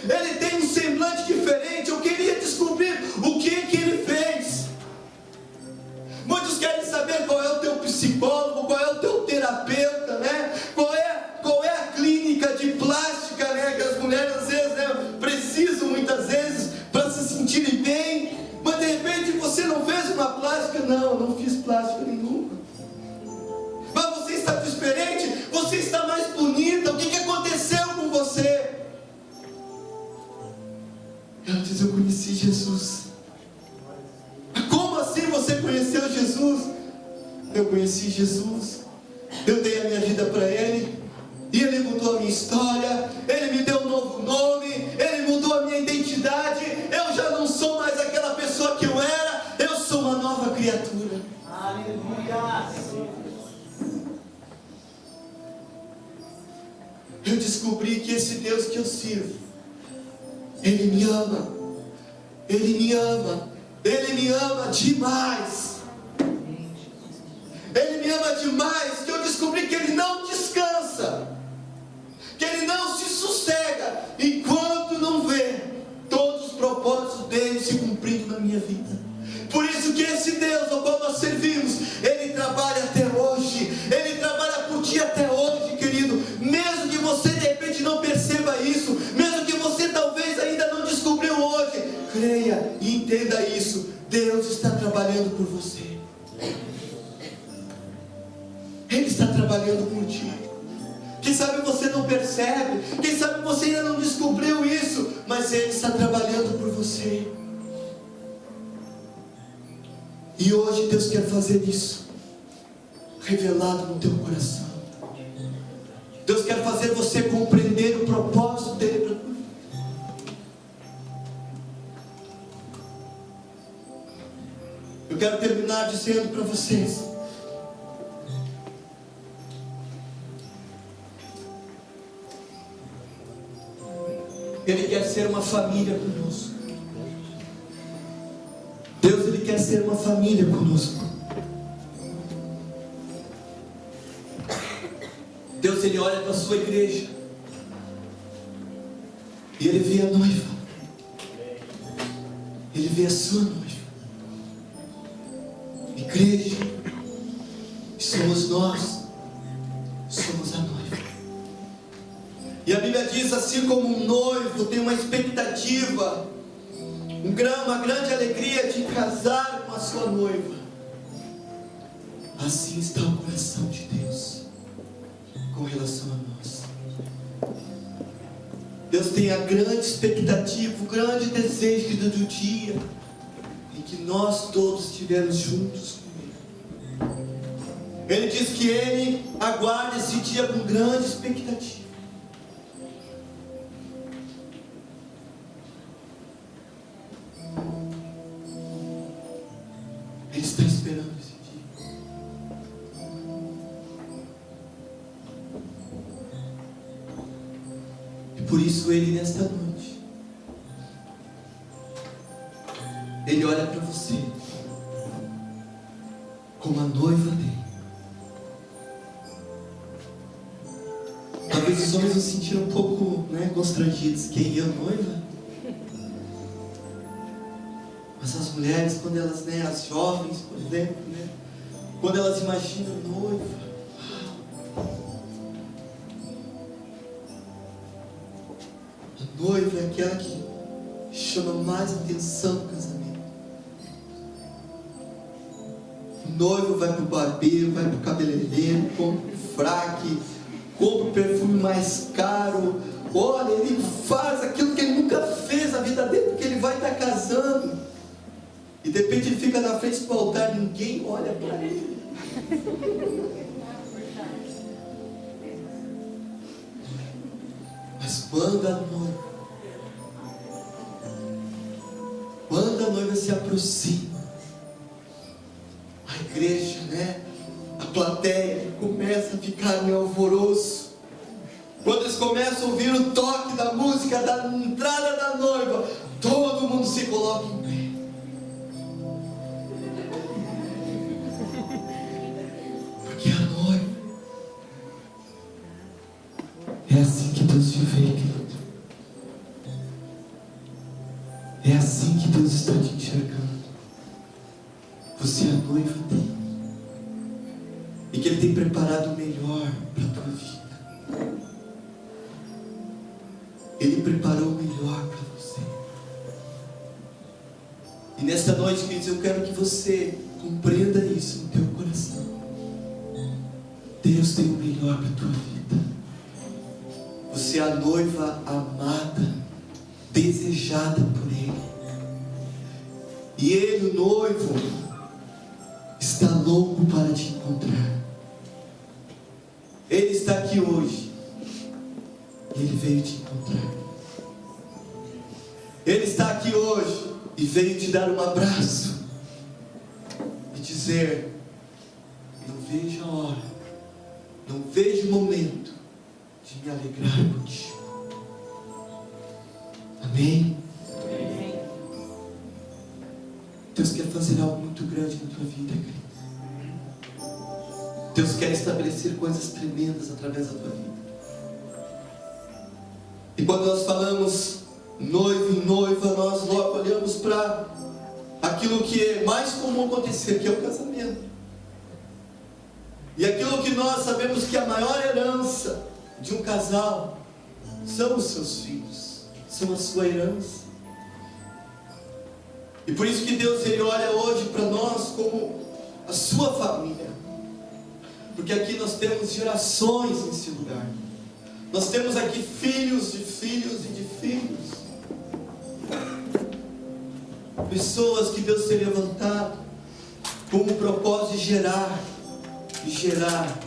Ele tem um semblante diferente. Eu queria descobrir o que ele fez. Muitos querem saber qual é o teu psicólogo, qual é o teu terapeuta, né? Qual é a clínica de plástica, né? Que as mulheres às vezes, né, precisam muitas vezes para se sentirem bem. Mas de repente você não fez uma plástica. Não fiz plástica nenhuma. Mas você está diferente, você está mais bonita. O que aconteceu com você? Ela diz: eu conheci Jesus. Como assim você conheceu Jesus? Eu conheci Jesus, eu dei a minha vida para Ele, e Ele mudou a minha história, Ele me deu um novo nome, Ele mudou a minha identidade. Eu já não sou mais aquela pessoa que eu era, eu sou uma nova criatura. Aleluia! Eu descobri que esse Deus que eu sirvo, Ele me ama. Ele me ama. Ele me ama demais. Ele me ama demais que eu descobri que Ele não descansa, que Ele não se sossega enquanto não vê todos os propósitos dele se cumprindo na minha vida. Por isso que esse Deus ao qual nós servimos, Ele trabalha até hoje. Ele trabalha por ti até hoje, querido. Mesmo que você de repente não perceba isso, mesmo que você talvez ainda não descobriu hoje, creia e entenda isso. Deus está trabalhando por você. Ele está trabalhando por ti. Quem sabe você não percebe, quem sabe você ainda não descobriu isso, mas Ele está trabalhando por você. E hoje Deus quer fazer isso, revelado no teu coração. Deus quer fazer você compreender o propósito dEle para tua vida. Eu quero terminar dizendo para vocês: Ele quer ser uma família conosco. Deus, Ele quer ser uma família conosco. Deus, Ele olha para a sua igreja e Ele vê a noiva. Ele vê a sua noiva. Igreja, somos nós, somos a noiva. E a Bíblia diz, assim como um noivo tem uma expectativa, uma grande alegria de casar com a sua noiva, assim está o coração de Deus com relação a nós. Deus tem a grande expectativa, o grande desejo do dia em que nós todos estivermos juntos com Ele. Ele diz que Ele aguarda esse dia com grande expectativa. Ele está esperando esse dia. E por isso Ele, nesta noite, Ele olha para você como a noiva dele. Talvez os homens se sentiram um pouco constrangidos. Quem é a noiva? Mas as mulheres, quando elas, as jovens, por exemplo, quando elas imaginam noiva, a noiva é aquela que chama mais atenção no casamento. O noivo vai para o barbeiro, vai para o cabeleireiro, compra o fraque, compra o perfume mais caro. Olha, ele faz aquilo que ele nunca fez na vida dele, porque ele vai estar casando. E de repente ele fica na frente do altar, ninguém olha para ele. Mas quando a noiva se aproxima, a igreja, a plateia começa a ficar em alvoroço. Quando eles começam a ouvir o toque da música da entrada da noiva, todo mundo se coloca em pé. Porque a noiva é assim que Deus te vê, querido. É assim que Deus está te enxergando. Você é a noiva dele. E que Ele tem preparado o melhor para a tua vida. Ele preparou o melhor para você. E nesta noite, queridos, eu quero que você compreenda isso no teu coração. Deus tem o melhor para a tua vida. Você é a noiva amada, desejada por Ele. E Ele, o noivo, está louco para te encontrar. Ele está aqui hoje. E Ele veio te encontrar. Ele está aqui hoje e veio te dar um abraço e dizer: não vejo a hora, não vejo o momento de me alegrar contigo. Amém? tua vida, querido. Deus quer estabelecer coisas tremendas através da tua vida. E quando nós falamos noivo e noiva, nós logo olhamos para aquilo que é mais comum acontecer, que é o casamento. E aquilo que nós sabemos que a maior herança de um casal são os seus filhos, são a sua herança. E por isso que Deus, Ele olha hoje para nós como a sua família. Porque aqui nós temos gerações nesse lugar. Nós temos aqui filhos de filhos e de filhos. Pessoas que Deus tem levantado com o propósito de gerar, e gerar,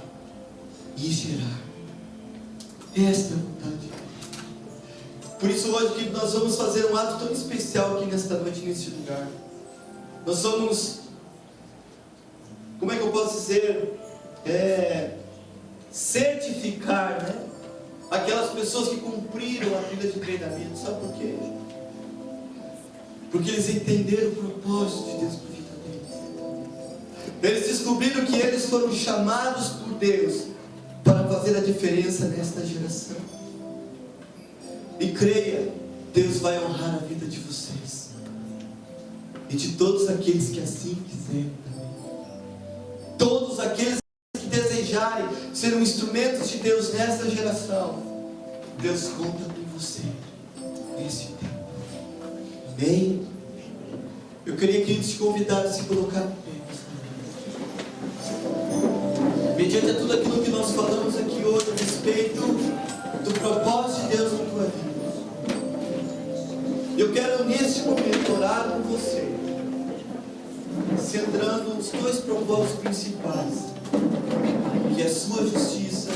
e gerar. Esta é a vontade de Deus. Por isso hoje que nós vamos fazer um ato tão especial aqui nesta noite, nesse lugar. Nós vamos, como é que eu posso dizer, certificar, né, aquelas pessoas que cumpriram a vida de treinamento. Sabe por quê? Porque eles entenderam o propósito de Deus para a vida deles. Eles descobriram que eles foram chamados por Deus para fazer a diferença nesta geração. E creia, Deus vai honrar a vida de vocês e de todos aqueles que assim quiserem também. Todos aqueles que desejarem ser um instrumento de Deus nessa geração, Deus conta com você nesse tempo. Bem, eu queria que te convidar a se colocar no pé. Mediante a tudo aquilo que nós falamos aqui hoje a respeito do propósito de Deus na tua vida, eu quero neste momento orar com você, centrando os dois propósitos principais, que é a sua justiça